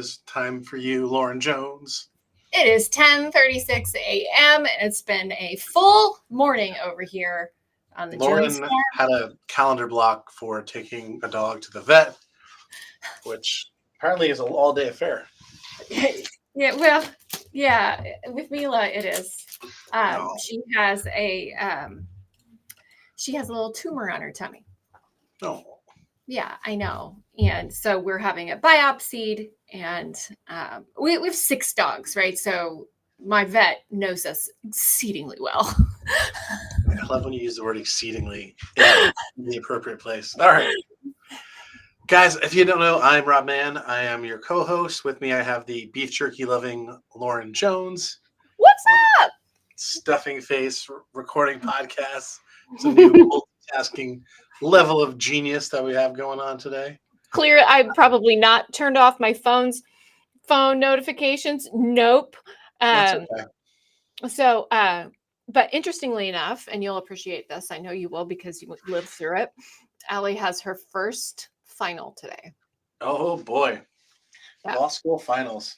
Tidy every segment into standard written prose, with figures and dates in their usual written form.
is time for you, Lauren Jones. It is 10:36 a.m. It's been a full morning over here on the Jones Lauren farm. had a calendar block for taking a dog to the vet, which apparently is an all-day affair. Yeah, well, yeah, with Mila it is. No. She has a little tumor on her tummy. No. Yeah, I know. And so we're having it biopsied, and we have 6 dogs, right? So my vet knows us exceedingly well. I love when you use the word exceedingly in the appropriate place. All right. Guys, if you don't know, I'm Rob Mann. I am your co-host. With me, I have the beef jerky loving Lauren Jones. What's up? Stuffing face recording podcasts. It's a new multitasking level of genius that we have going on today. Clear. I probably not turned off my phone notifications. Nope. That's okay. So, but interestingly enough, and you'll appreciate this, I know you will because you lived through it. Allie has her first final today. Oh boy. Yep. Law school finals.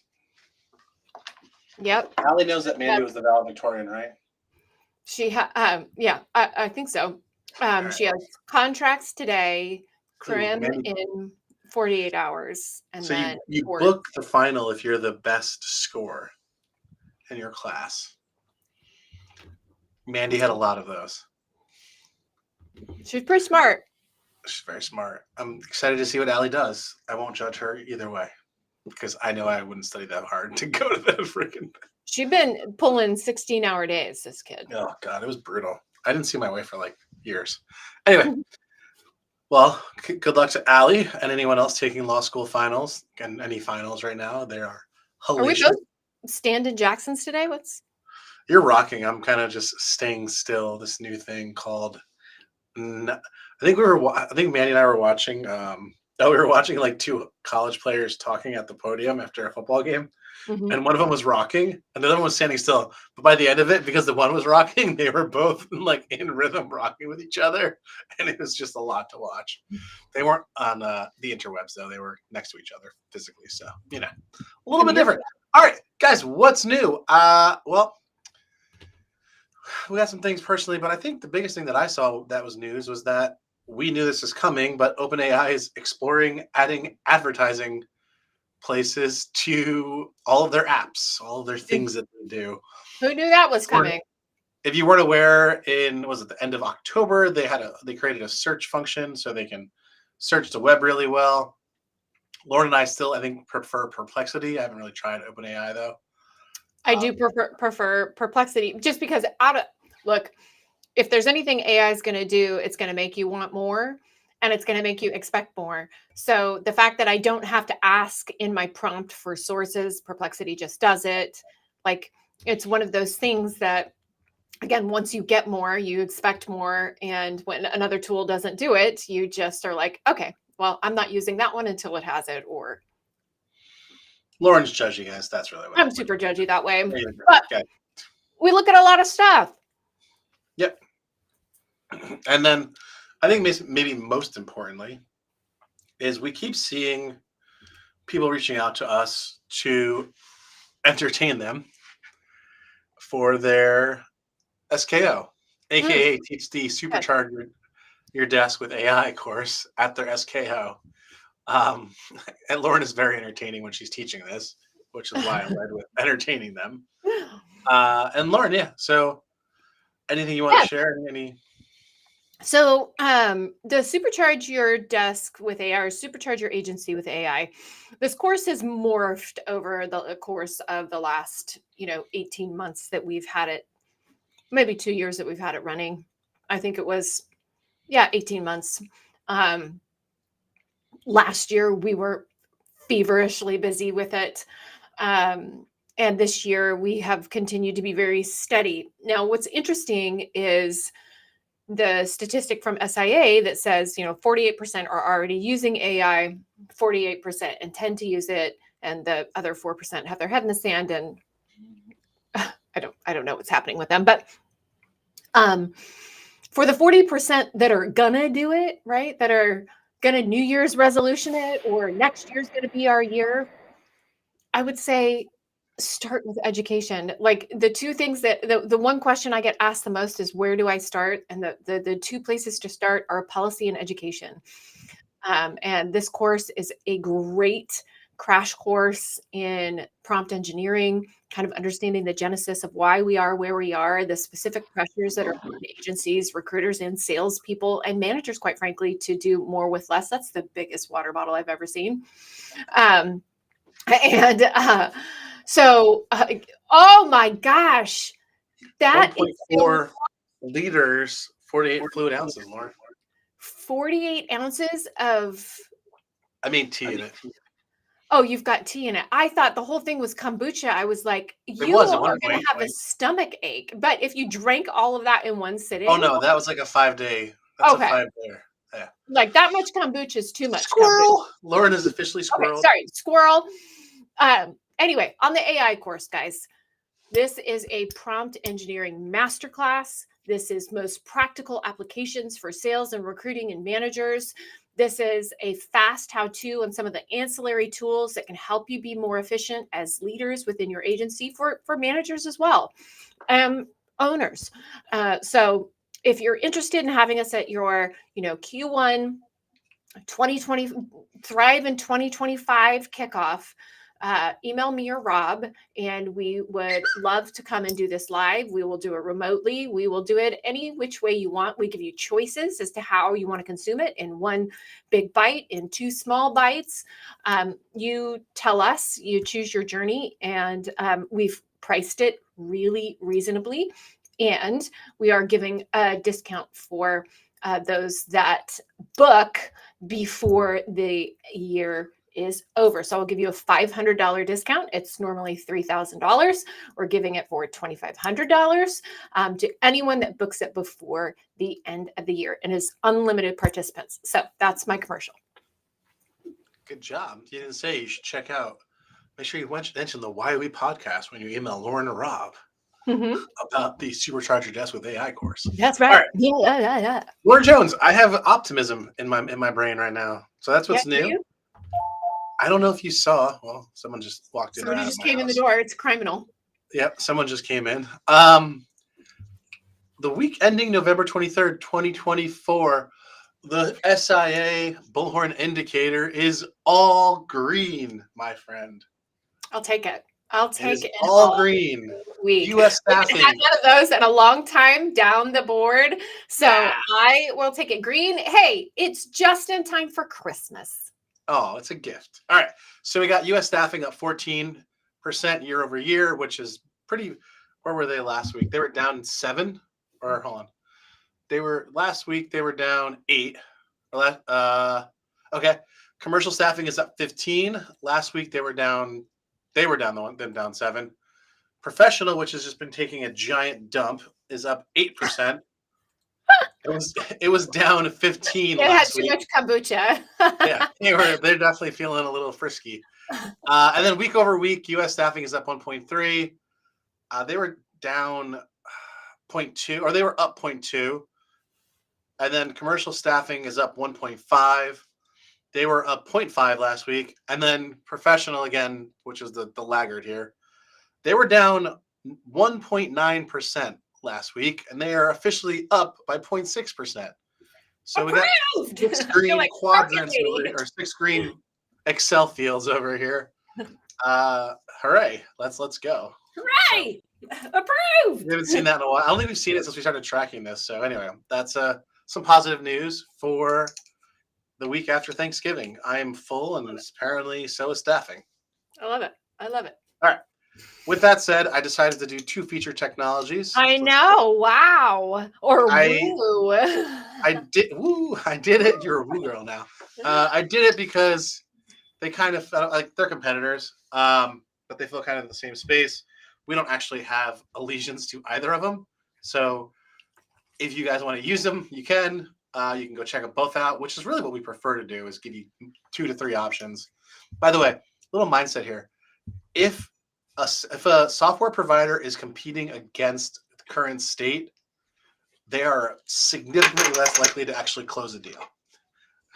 Yep. Allie knows that Mandy was the valedictorian, right? She yeah, I think so. Right. She has contracts today, clear them Mandy. in 48 hours. And so then you book the final if you're the best score in your class. Mandy had a lot of those. She's pretty smart. She's very smart. I'm excited to see what Allie does. I won't judge her either way because I know I wouldn't study that hard to go to that freaking. She's been pulling 16-hour days, this kid. Oh, God, it was brutal. I didn't see my way for like years. Anyway, well, good luck to Allie and anyone else taking law school finals and any finals right now. They are hellacious. Are we both stand-in Jacksons today? You're rocking. I'm kind of just staying still. This new thing called. I think Mandy and I were watching. We were watching like 2 college players talking at the podium after a football game, and one of them was rocking, and the other one was standing still. But by the end of it, because the one was rocking, they were both like in rhythm, rocking with each other, and it was just a lot to watch. They weren't on the interwebs though; they were next to each other physically, so a little bit different. All right, guys, what's new? Well. We got some things personally, but I think the biggest thing that I saw that was news was that we knew this was coming, but OpenAI is exploring adding advertising places to all of their apps, all of their things that they do. Who knew that was coming? If you weren't aware, was it the end of October, they created a search function so they can search the web really well. Lauren and I still, I think, prefer Perplexity. I haven't really tried OpenAI though. I do prefer Perplexity just because look, if there's anything AI is going to do, it's going to make you want more and it's going to make you expect more. So the fact that I don't have to ask in my prompt for sources, Perplexity just does it. Like it's one of those things that, again, once you get more, you expect more. And when another tool doesn't do it, you just are like, okay, well, I'm not using that one until it has it. Or Lauren's judgy, guys. That's really what I'm super judgy that way. But we look at a lot of stuff. Yep. And then I think maybe most importantly is we keep seeing people reaching out to us to entertain them for their SKO, aka teach the supercharge your desk with AI course at their SKO. And Lauren is very entertaining when she's teaching this, which is why I led with entertaining them. And Lauren, so anything you want to share? So the supercharge your desk with AI or supercharge your agency with AI, this course has morphed over the course of the last 18 months that we've had it, maybe 2 years that we've had it running. I think it was 18 months. Last year we were feverishly busy with it. And this year we have continued to be very steady. Now, what's interesting is the statistic from SIA that says, 48% are already using AI, 48% intend to use it, and the other 4% have their head in the sand. And I don't know what's happening with them, but for the 40% that are gonna do it, right, that are gonna New Year's resolution it, or next year's gonna be our year, I would say start with education. Like the two things that the one question I get asked the most is where do I start? And the two places to start are policy and education. And this course is a great crash course in prompt engineering, kind of understanding the genesis of why we are where we are, the specific pressures that are on agencies, recruiters, and salespeople, and managers, quite frankly, to do more with less. That's the biggest water bottle I've ever seen. And oh my gosh, that is 1.4 liters, 48 fluid ounces, Lauren. 48 ounces of. I mean, tea in it. Oh, you've got tea in it. I thought the whole thing was kombucha. I was like, you was at are one going to have a stomach ache. But if you drank all of that in one sitting. Oh, no, that was like a 5-day. That's okay. a 5-day. Yeah. Like that much kombucha is too much. Squirrel. Kombucha. Lauren is officially squirrel. Okay, sorry, squirrel. Anyway, on the AI course, guys, this is a prompt engineering masterclass. This is most practical applications for sales and recruiting and managers. This is a fast how-to on some of the ancillary tools that can help you be more efficient as leaders within your agency for managers as well, owners. So if you're interested in having us at your, Q1 2020 Thrive in 2025 kickoff, email me or Rob, and we would love to come and do this live. We will do it remotely. We will do it any which way you want. We give you choices as to how you want to consume it, in one big bite, in 2 small bites. You tell us, you choose your journey, and we've priced it really reasonably. And we are giving a discount for those that book before the year is over. So I'll give you a $500 discount. It's normally $3,000. We're giving it for $2,500 to anyone that books it before the end of the year, and is unlimited participants. So that's my commercial. Good job. You didn't say you should check out. Make sure you mention the YOE podcast when you email Lauren or Rob about the Supercharge Your Desk with AI course. That's right. Yeah. Lauren Jones, I have optimism in my brain right now. So that's what's new. I don't know if you saw. Well, someone just walked in. Somebody just came in the door. It's criminal. Yep, someone just came in. The week ending November 23rd, 2024, the SIA Bullhorn indicator is all green, my friend. I'll take it. I'll take it. All green. U.S. staffing. We haven't had one of those in a long time down the board. So I will take it green. Hey, it's just in time for Christmas. Oh, it's a gift. All right. So we got U.S. staffing up 14% year over year, which is pretty. Where were they last week? They were down 7. Or hold on. Last week they were down 8. Okay. Commercial staffing is up 15. Last week they were down 7. Professional, which has just been taking a giant dump, is up 8%. It was down 15 last week. It had too much kombucha. Yeah, they're definitely feeling a little frisky. And then week over week, U.S. staffing is up 1.3. They were down 0.2, or they were up 0.2. And then commercial staffing is up 1.5. They were up 0.5 last week. And then professional again, which is the laggard here, they were down 1.9% last week, and they are officially up by 0.6%. So we got 6 green quadrants or 6 green Excel fields over here. Hooray! Let's go. Hooray! Approved. We haven't seen that in a while. I don't think we've seen it since we started tracking this. So anyway, that's some positive news for the week after Thanksgiving. I am full, and apparently so is staffing. I love it. All right. With that said, I decided to do 2 feature technologies. I know. Wow. Or woo. I did. Woo. I did it. You're a woo girl now. I did it because they kind of felt like they're competitors, but they feel kind of in the same space. We don't actually have allegiance to either of them. So if you guys want to use them, you can. You can go check them both out, which is really what we prefer to do, is give you 2 to 3 options. By the way, little mindset here. If a software provider is competing against the current state, they are significantly less likely to actually close a deal.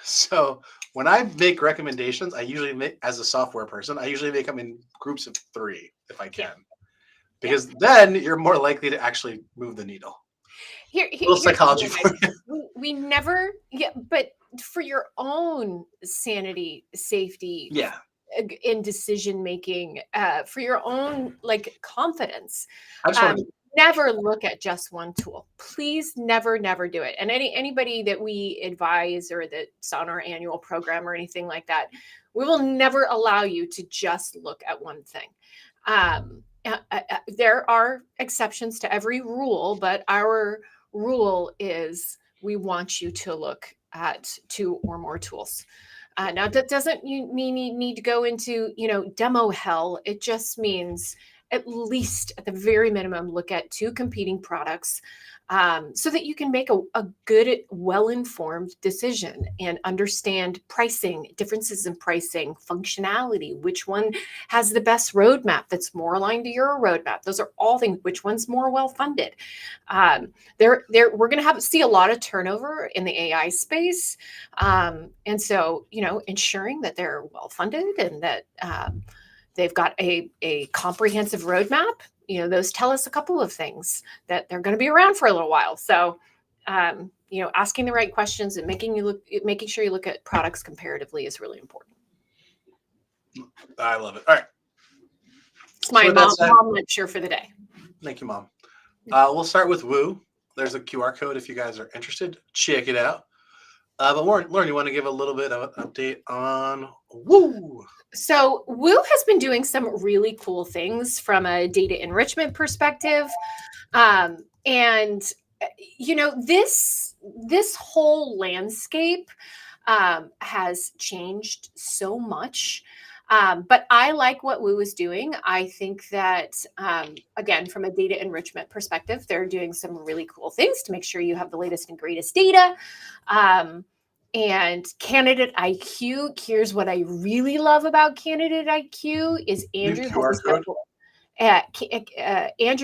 So when I make recommendations, I usually make, as a software person, I usually make them in groups of 3 if I can, because then you're more likely to actually move the needle. Little psychology for you. We never, but for your own sanity, safety, in decision making, for your own like confidence. I just want to never look at just one tool. Please never do it. And anybody that we advise or that's on our annual program or anything like that, we will never allow you to just look at one thing. There are exceptions to every rule, but our rule is we want you to look at 2 or more tools. Now that doesn't need to go into, demo hell. It just means at least at the very minimum, look at 2 competing products so that you can make a good, well-informed decision and understand pricing, differences in pricing, functionality, which one has the best roadmap that's more aligned to your roadmap. Those are all things, which one's more well-funded. We're going to see a lot of turnover in the AI space. And so, ensuring that they're well-funded and that they've got a comprehensive roadmap. Those tell us a couple of things, that they're going to be around for a little while. So, asking the right questions and making sure you look at products comparatively is really important. I love it. All right. It's my mom lecture for the day. Thank you, Mom. We'll start with Woo. There's a QR code if you guys are interested. Check it out. But Lauren, you want to give a little bit of an update on Woo? So Woo has been doing some really cool things from a data enrichment perspective. And, this whole landscape has changed so much. But I like what Woo is doing. I think that, again, from a data enrichment perspective, they're doing some really cool things to make sure you have the latest and greatest data. And Candidate IQ, here's what I really love about Candidate IQ is Andrew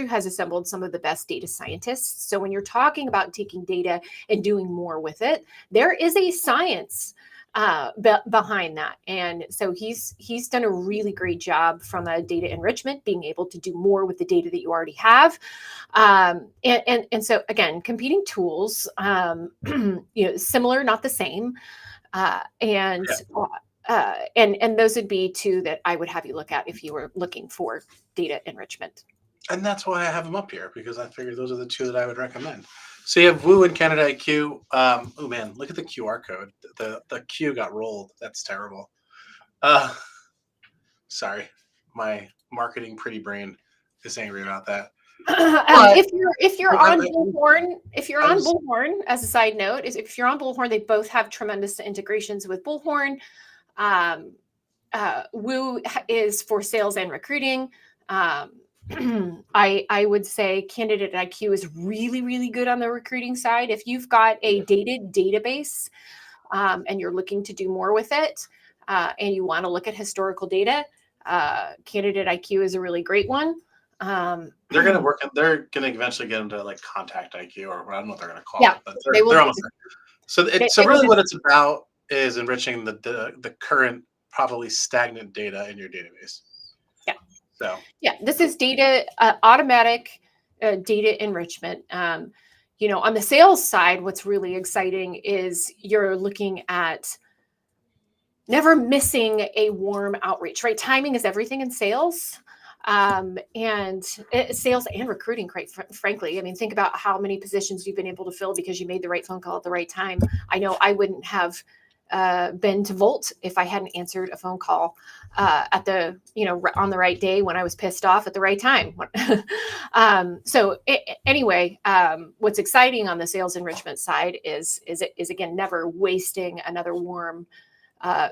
has assembled some of the best data scientists. So when you're talking about taking data and doing more with it, there is a science behind that. And so he's done a really great job from a data enrichment, being able to do more with the data that you already have. And so again, competing tools, similar, not the same. And those would be 2 that I would have you look at if you were looking for data enrichment. And that's why I have them up here, because I figured those are the 2 that I would recommend. So you have Woo and Candidate IQ. Oh man, look at the QR code. The Q got rolled. That's terrible. Sorry, my marketing pretty brain is angry about that. If you're on Bullhorn, as a side note, if you're on Bullhorn, they both have tremendous integrations with Bullhorn. Woo is for sales and recruiting. I would say Candidate IQ is really, really good on the recruiting side. If you've got a database and you're looking to do more with it and you want to look at historical data, Candidate IQ is a really great one. They're going to work. They're going to eventually get into like Contact IQ, or I don't know what they're going to call it. But they're almost there. So really, what it's about is enriching the current, probably stagnant data in your database. So this is data automatic data enrichment. On the sales side, what's really exciting is you're looking at never missing a warm outreach, right? Timing is everything in sales. And sales and recruiting, quite frankly. I mean, think about how many positions you've been able to fill because you made the right phone call at the right time. I know I wouldn't have been to Volt if I hadn't answered a phone call at the, on the right day when I was pissed off at the right time. Anyway, what's exciting on the sales enrichment side is again, never wasting another warm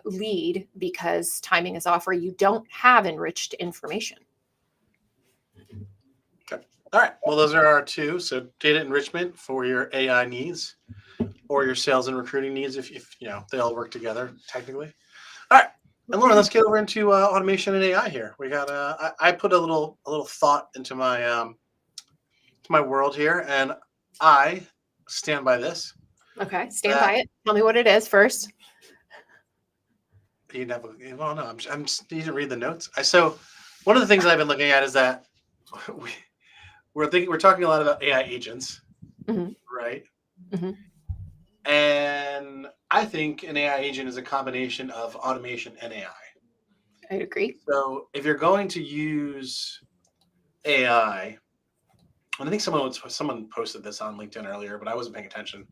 lead because timing is off or you don't have enriched information. Okay. All right. Well, those are our 2. So data enrichment for your AI needs or your sales and recruiting needs, if they all work together technically. All right. And Lauren, let's get over into automation and AI here. We got I put a little thought into my my world here, and I stand by this. Okay, stand by it. Tell me what it is first. You never. Well, no. I'm just need to read the notes. So one of the things I've been looking at is that we're talking a lot about AI agents, Mhm. right? Mhm. And I think an AI agent is a combination of automation and AI. I'd agree. So if you're going to use AI, and I think someone posted this on LinkedIn earlier, but I wasn't paying attention.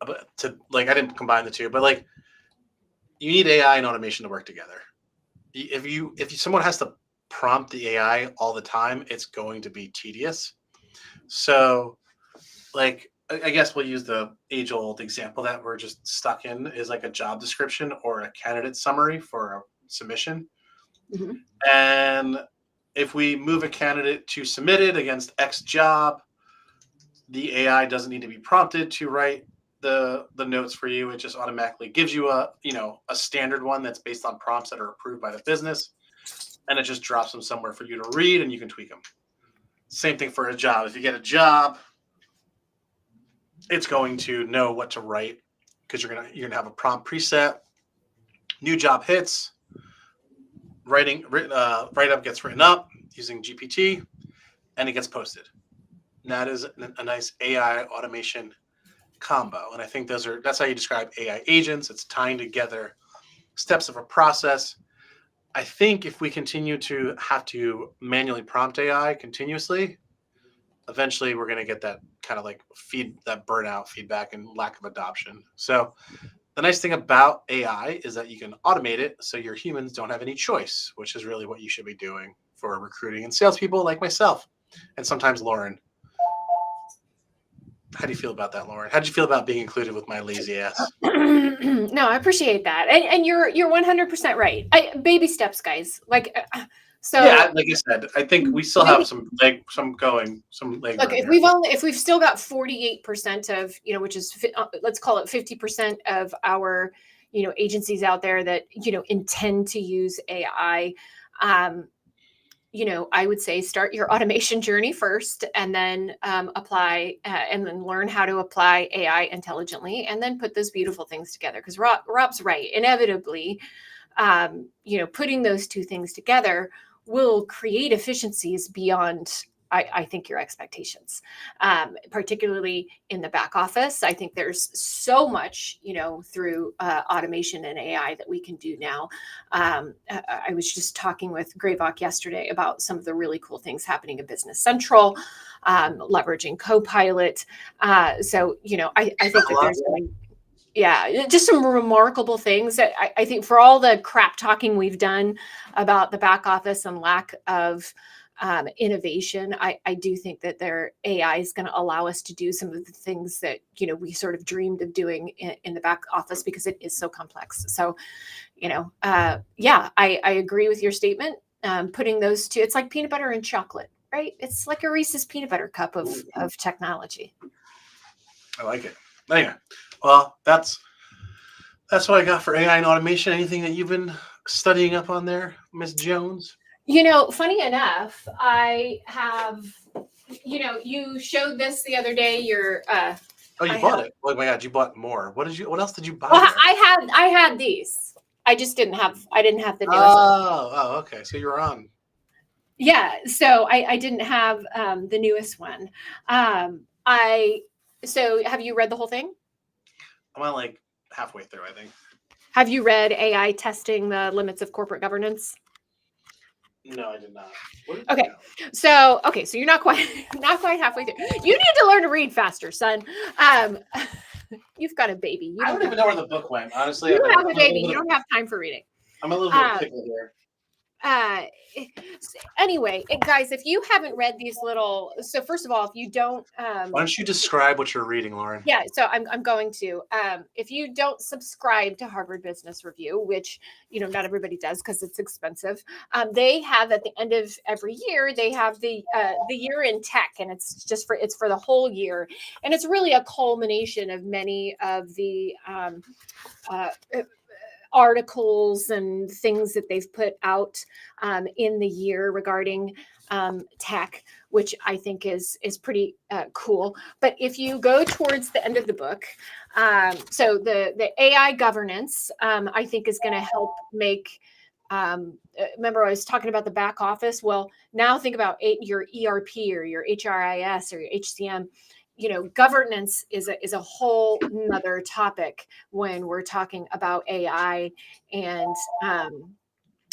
But I didn't combine the two, but like you need AI and automation to work together. If someone has to prompt the AI all the time, it's going to be tedious. So like I guess we'll use the age old example that we're just stuck in is like a job description or a candidate summary for a submission. Mhm. And if we move a candidate to submitted against X job, the AI doesn't need to be prompted to write the notes for you. It just automatically gives you a standard one that's based on prompts that are approved by the business, and it just drops them somewhere for you to read, and you can tweak them. Same thing for a job. If you get a job, it's going to know what to write because you're gonna have a prompt preset. New job hits, write up gets written up using GPT, and it gets posted. And that is a nice AI automation combo. And I think that's how you describe AI agents. It's tying together steps of a process. I think if we continue to have to manually prompt AI continuously, eventually we're going to get that kind of like that burnout feedback and lack of adoption. So the nice thing about AI is that you can automate it so your humans don't have any choice, which is really what you should be doing for recruiting and salespeople like myself and sometimes Lauren. How do you feel about that, Lauren? How did you feel about being included with my lazy ass? No, I appreciate that, and you're 100% right. Baby steps, guys. So Yeah, like I said, I think we still have some leg room look, here. if we've still got 48% of, which is let's call it 50% of our agencies out there that intend to use AI. I would say start your automation journey first, and then apply and then learn how to apply AI intelligently, and then put those beautiful things together. Because Rob's right. Inevitably, putting those two things together will create efficiencies beyond, I think, your expectations, particularly in the back office. I think there's so much, through automation and AI that we can do now. I was just talking with Greyvok yesterday about some of the really cool things happening in Business Central, leveraging Copilot. I think that there's just some remarkable things that I think, for all the crap talking we've done about the back office and lack of innovation, I do think that their AI is going to allow us to do some of the things that we sort of dreamed of doing in the back office, because it is so complex. So I agree with your statement. Putting those two, it's like peanut butter and chocolate, right? It's like a Reese's peanut butter cup of technology. I like it. Anyway, well, that's what I got for AI and automation. Anything that you've been studying up on there, Miss Jones? Funny enough, I have, you showed this the other day. You bought it. Oh my God, you bought more. What else did you buy? Well, I had these. I didn't have the newest. Oh, okay. So you're on. Yeah. So I didn't have the newest one. So have you read the whole thing? I'm on like halfway through, I think. Have you read AI Testing the Limits of Corporate Governance? No, I did not. Okay. So you're not quite halfway through. You need to learn to read faster, son. You've got a baby. I don't even know where the book went, honestly. You have a baby. You don't have time for reading. I'm a little bit picky here. Anyway, guys, if you haven't read these so first of all, if you don't, why don't you describe what you're reading, Lauren? Yeah, so I'm going to. If you don't subscribe to Harvard Business Review, which not everybody does because it's expensive, they have at the end of every year they have the year in tech, and it's for the whole year, and it's really a culmination of many of the articles and things that they've put out in the year regarding tech, which I think is pretty cool. But if you go towards the end of the book, so the AI governance, I think is going to help make. Remember, I was talking about the back office. Well, now think about your ERP or your HRIS or your HCM. Governance is a whole nother topic when we're talking about AI and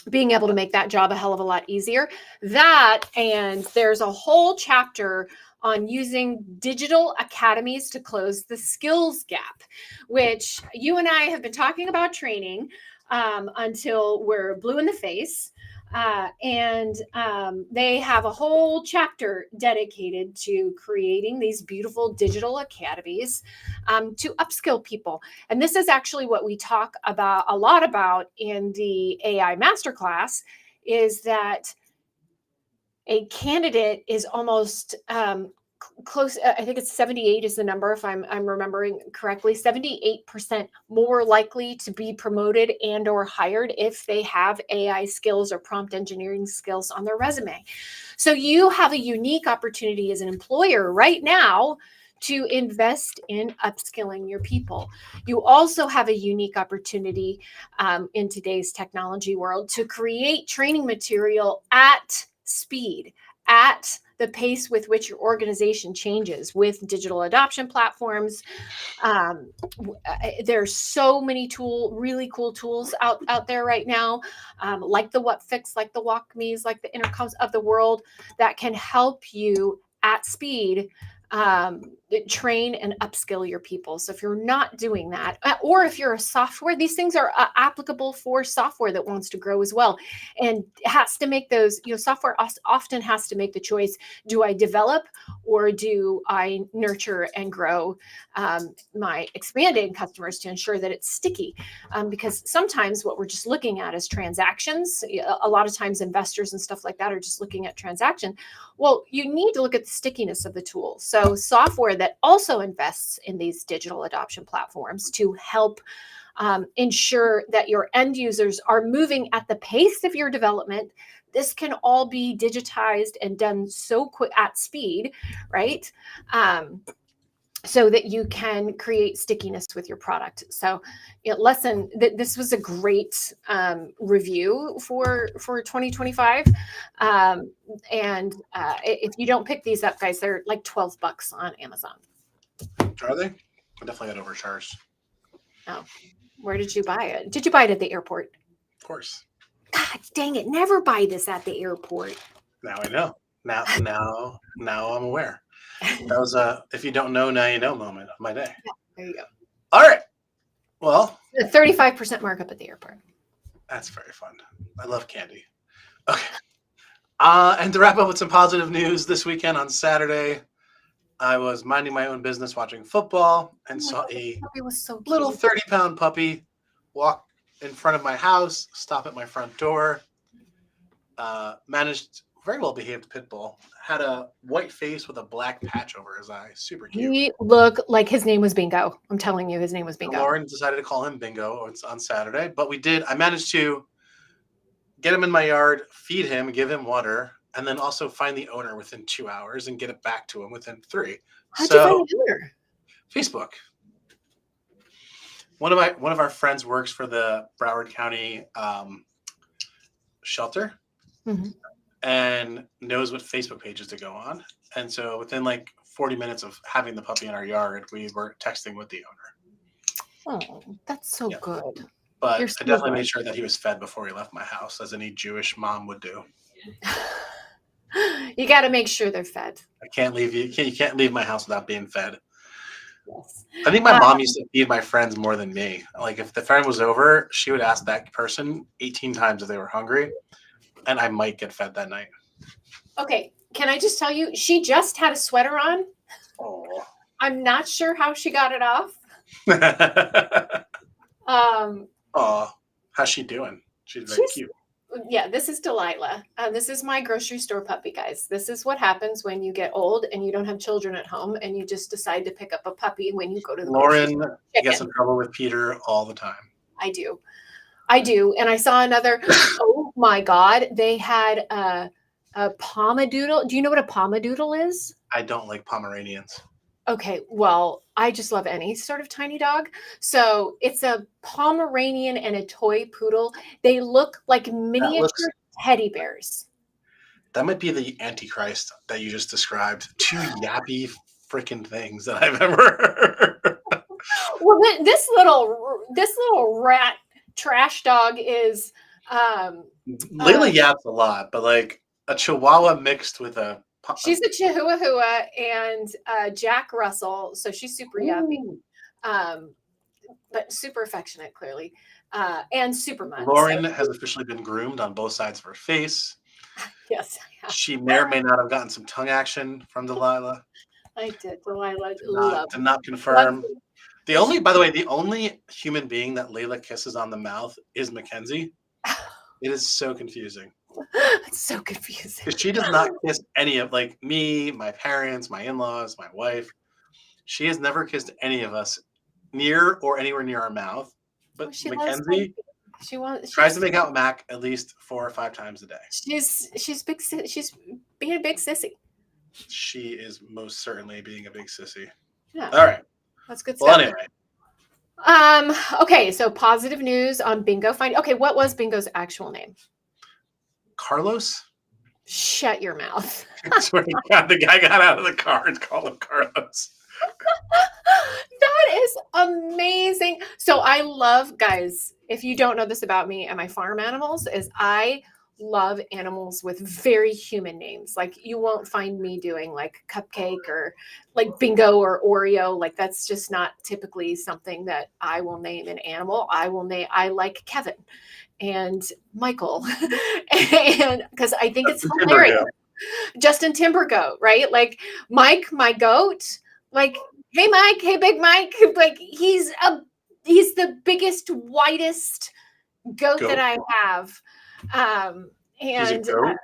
being able to make that job a hell of a lot easier. That, and there's a whole chapter on using digital academies to close the skills gap, which you and I have been talking about training until we're blue in the face. And they have a whole chapter dedicated to creating these beautiful digital academies to upskill people. And this is actually what we talk about a lot about in the AI masterclass, is that a candidate is almost close. I think it's 78 is the number, if I'm remembering correctly, 78% more likely to be promoted and or hired if they have AI skills or prompt engineering skills on their resume. So you have a unique opportunity as an employer right now to invest in upskilling your people. You also have a unique opportunity in today's technology world to create training material at speed, at the pace with which your organization changes with digital adoption platforms. There's so many really cool tools out there right now, like the What Fix, like the WalkMe's, like the Intercoms of the world, that can help you at speed train and upskill your people. So if you're not doing that, or if you're a software, these things are applicable for software that wants to grow as well, and has to make those, software often has to make the choice: do I develop or do I nurture and grow my expanding customers to ensure that it's sticky? Because sometimes what we're just looking at is transactions. A lot of times investors and stuff like that are just looking at transaction. Well, you need to look at the stickiness of the tool. So software that also invests in these digital adoption platforms to help ensure that your end users are moving at the pace of your development. This can all be digitized and done so quick at speed, right? So that you can create stickiness with your product. So this was a great review for 2025. And if you don't pick these up, guys, they're like $12 on Amazon. Are they? I definitely got overcharged. Oh, where did you buy it? Did you buy it at the airport? Of course. God dang it. Never buy this at the airport. Now I know. Now I'm aware. That was a if you don't know, now you know moment of my day. Yeah, there you go. All right. Well, a 35% markup at the airport. That's very fun. I love candy. Okay. And to wrap up with some positive news, this weekend on Saturday, I was minding my own business watching football and saw a little 30-pound puppy walk in front of my house, stop at my front door. Managed very well behaved pit bull, had a white face with a black patch over his eye. Super cute. He looked like his name was Bingo. I'm telling you, his name was Bingo. Lauren decided to call him Bingo on Saturday, but I managed to get him in my yard, feed him, give him water, and then also find the owner within 2 hours and get it back to him within 3. How'd you find the owner? Facebook. One of our friends works for the Broward County shelter. Mm-hmm. And knows what Facebook pages to go on. And so within like 40 minutes of having the puppy in our yard, we were texting with the owner. Oh, that's so good. But I definitely made sure that he was fed before he left my house, as any Jewish mom would do. You got to make sure they're fed. I can't leave you. You can't leave my house without being fed. Yes. I think my mom used to feed my friends more than me. Like if the friend was over, she would ask that person 18 times if they were hungry. And I might get fed that night. Okay. Can I just tell you, she just had a sweater on. Oh. I'm not sure how she got it off. How's she doing? She's very cute. Yeah, this is Delilah. This is my grocery store puppy, guys. This is what happens when you get old and you don't have children at home and you just decide to pick up a puppy when you go to the Lauren gets in trouble with Peter all the time. I do. I do. And I saw another. Oh my God. They had a Pomadoodle. Do you know what a Pomadoodle is? I don't like Pomeranians. Okay, well, I just love any sort of tiny dog. So it's a Pomeranian and a toy poodle. They look like miniature teddy bears. That might be the Antichrist that you just described. Two yappy freaking things that I've ever heard. Well, this little rat trash dog is Layla yaps a lot, but like a Chihuahua mixed with a. She's a Chihuahua and Jack Russell, so she's super yappy, but super affectionate, clearly, and super much. Lauren has officially been groomed on both sides of her face. Yes, she may or may not have gotten some tongue action from Delilah. I did. Delilah did not confirm. By the way, the only human being that Layla kisses on the mouth is Mackenzie. It is so confusing. It's so confusing. Because she does not kiss any of, like, me, my parents, my in-laws, my wife. She has never kissed any of us near or anywhere near our mouth. But Mackenzie tries to make out with Mac at least 4 or 5 times a day. She's big. She's being a big sissy. She is most certainly being a big sissy. Yeah. All right. That's good stuff. Well, anyway. Okay, so positive news on Bingo finding. Okay, what was Bingo's actual name? Carlos? Shut your mouth. I swear to God, the guy got out of the car and called him Carlos. That is amazing. So I love, guys, if you don't know this about me and my farm animals, is I love animals with very human names. Like you won't find me doing like Cupcake or like Bingo or Oreo. Like that's just not typically something that I will name an animal. I like Kevin and Michael. And because I think it's hilarious. Justin Timbergoat, right? Like Mike, my goat, like, hey Mike, hey big Mike. Like he's the biggest, whitest goat that I have. He's a goat?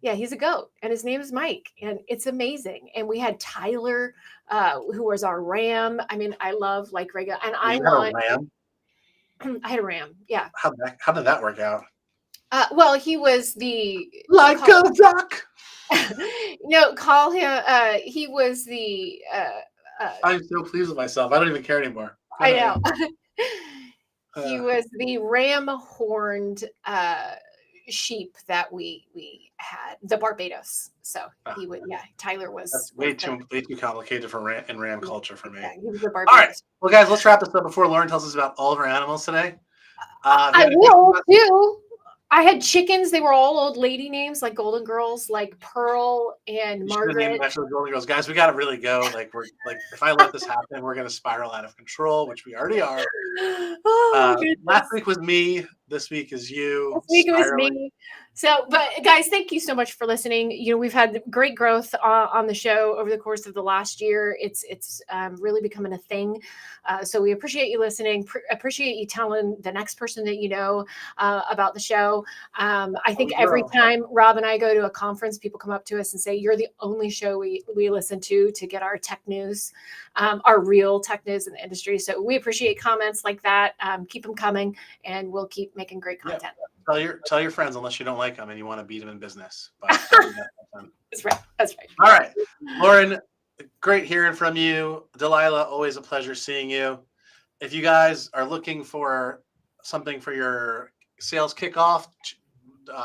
Yeah, he's a goat, and his name is Mike, and it's amazing. And we had Tyler, who was our ram. I mean, I love like regular, and I want. A ram? I had a ram. Yeah. How did that work out? Well, he was the like a duck. No, call him. He was the. I'm so pleased with myself. I don't even care anymore. I know. He was the ram-horned sheep that we had, the Barbados. So he would, Tyler was. That's way too complicated for ram culture for me. Yeah, he was the Barbados. All right, well, guys, let's wrap this up before Lauren tells us about all of our animals today. I will too. I had chickens. They were all old lady names, like Golden Girls, like Pearl and Margaret. Actually, Golden Girls, guys, we got to really go. Like if I let this happen, we're gonna spiral out of control, which we already are. Last week was me. This week is you. This week it was me. So, but guys, thank you so much for listening. You know, we've had great growth on the show over the course of the last year. It's really becoming a thing. So we appreciate you listening. Appreciate you telling the next person that you know about the show. I think every time Rob and I go to a conference, people come up to us and say, "You're the only show we listen to get our tech news, our real tech news in the industry." So we appreciate comments like that. Keep them coming, and we'll keep making great content. Yeah. Tell your friends, unless you don't like them and you want to beat them in business. But That's right. That's right. All right, Lauren, great hearing from you. Delilah, always a pleasure seeing you. If you guys are looking for something for your sales kickoff,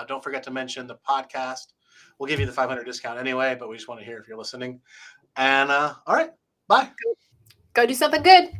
don't forget to mention the podcast. We'll give you the $500 discount anyway, but we just want to hear if you're listening. And all right, bye. Go do something good.